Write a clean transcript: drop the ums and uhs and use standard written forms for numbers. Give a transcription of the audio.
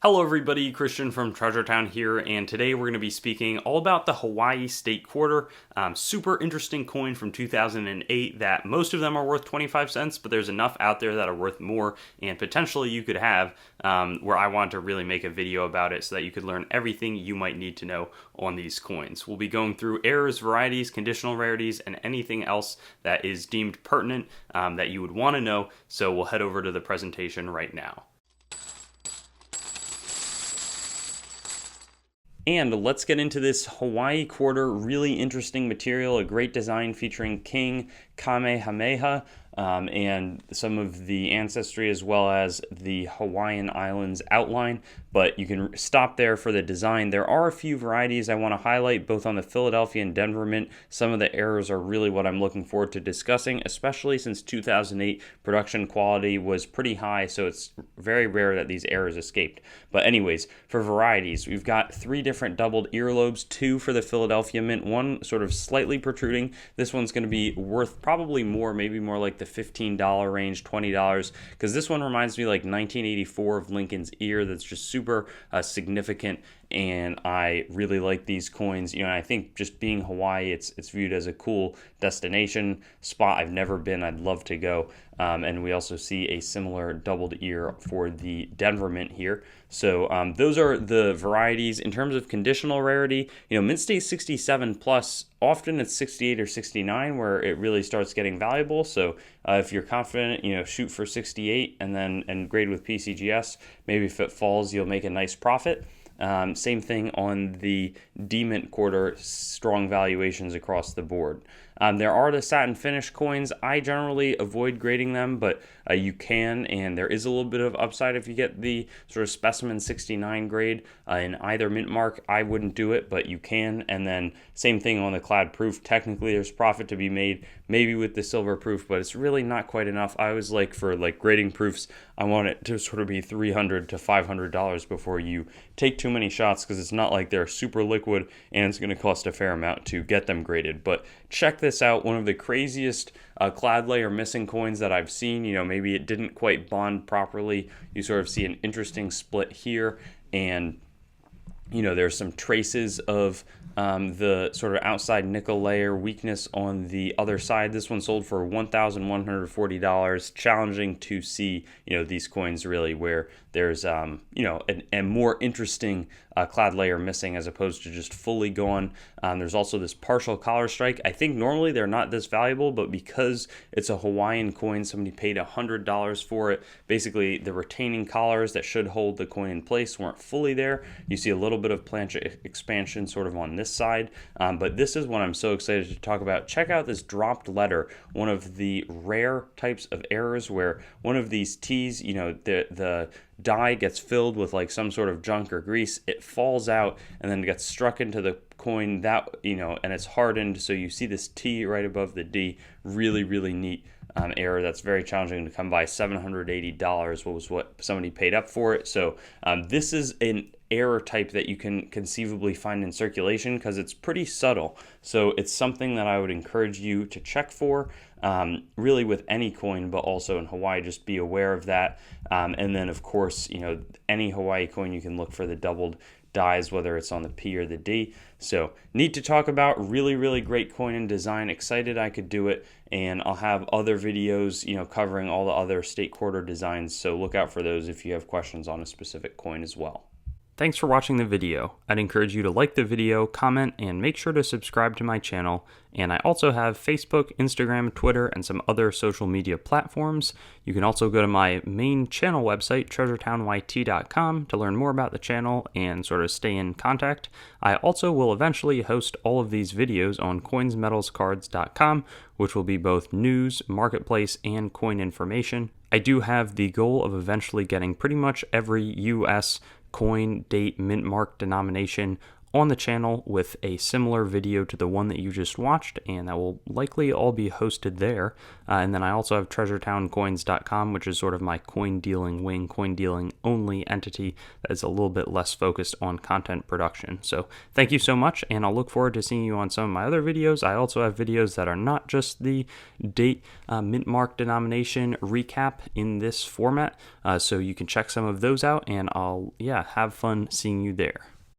Hello everybody, Christian from Treasure Town here, and today we're going to be speaking all about the Hawaii State Quarter. Super interesting coin from 2008 that most of them are worth 25 cents, but there's enough out there that are worth more, and potentially you could have, where I want to really make a video about it so that you could learn everything you might need to know on these coins. We'll be going through errors, varieties, conditional rarities, and anything else that is deemed pertinent that you would want to know, so we'll head over to the presentation right now. And let's get into this Hawaii quarter, really interesting material, a great design featuring King Kamehameha and some of the ancestry as well as the Hawaiian Islands outline, but you can stop there for the design. There are a few varieties I want to highlight both on the Philadelphia and Denver Mint. Some of the errors are really what I'm looking forward to discussing, especially since 2008 production quality was pretty high, so it's very rare that these errors escaped. But anyways, for varieties, we've got three different doubled earlobes, two for the Philadelphia Mint, one sort of slightly protruding. This one's going to be worth probably more, maybe more like the $15 range, $20, because this one reminds me like 1984 of Lincoln's ear. That's just super significant, and I really like these coins. You know, I think just being Hawaii, it's viewed as a cool destination spot. I've never been. I'd love to go. And we also see a similar doubled ear for the Denver Mint here. So those are the varieties. In terms of conditional rarity, you know, mint stays 67 plus. Often it's 68 or 69 where it really starts getting valuable. So if you're confident, you know, shoot for 68 and grade with PCGS. Maybe if it falls, you'll make a nice profit. Same thing on the D-Mint quarter, strong valuations across the board. There are the satin finish coins. I generally avoid grading them, but you can, and there is a little bit of upside if you get the sort of specimen 69 grade in either mint mark. I wouldn't do it, but you can. And then same thing on the Clad proof. Technically, there's profit to be made, maybe with the silver proof, but it's really not quite enough. I always like for like grading proofs, I want it to sort of be $300 to $500 before you take too many shots, because it's not like they're super liquid and it's going to cost a fair amount to get them graded. But check this out, one of the craziest clad layer missing coins that I've seen. You know, maybe it didn't quite bond properly. You sort of see an interesting split here, and you know, there's some traces of the sort of outside nickel layer weakness on the other side. This one sold for $1,140. Challenging to see, you know, these coins really where there's, you know, a more interesting clad layer missing as opposed to just fully gone. There's also this partial collar strike. I think normally they're not this valuable, but because it's a Hawaiian coin, somebody paid $100 for it. Basically, the retaining collars that should hold the coin in place weren't fully there. You see a little bit of plancha expansion sort of on this side, but this is what I'm so excited to talk about. Check out this dropped letter, one of the rare types of errors where one of these T's, you know, the die gets filled with like some sort of junk or grease, it falls out and then gets struck into the coin, that, you know, and it's hardened, so you see this T right above the D. Really neat error that's very challenging to come by. $780 was what somebody paid up for it. So this is an error type that you can conceivably find in circulation because it's pretty subtle. So it's something that I would encourage you to check for, really with any coin, but also in Hawaii, just be aware of that. And then of course, you know, any Hawaii coin, you can look for the doubled dies, whether it's on the P or the D. So neat to talk about. Really great coin and design. Excited I could do it, and I'll have other videos, you know, covering all the other state quarter designs. So look out for those if you have questions on a specific coin as well. Thanks for watching the video. I'd encourage you to like the video, comment, and make sure to subscribe to my channel. And I also have Facebook, Instagram, Twitter, and some other social media platforms. You can also go to my main channel website, treasuretownYT.com, to learn more about the channel and sort of stay in contact. I also will eventually host all of these videos on coinsmetalscards.com, which will be both news, marketplace, and coin information. I do have the goal of eventually getting pretty much every US coin, date, mint mark, denomination on the channel with a similar video to the one that you just watched, and that will likely all be hosted there. And then I also have treasuretowncoins.com, which is sort of my coin dealing wing, coin dealing only entity that is a little bit less focused on content production. So thank you so much, and I'll look forward to seeing you on some of my other videos. I also have videos that are not just the date mint mark denomination recap in this format, so you can check some of those out, and I'll have fun seeing you there.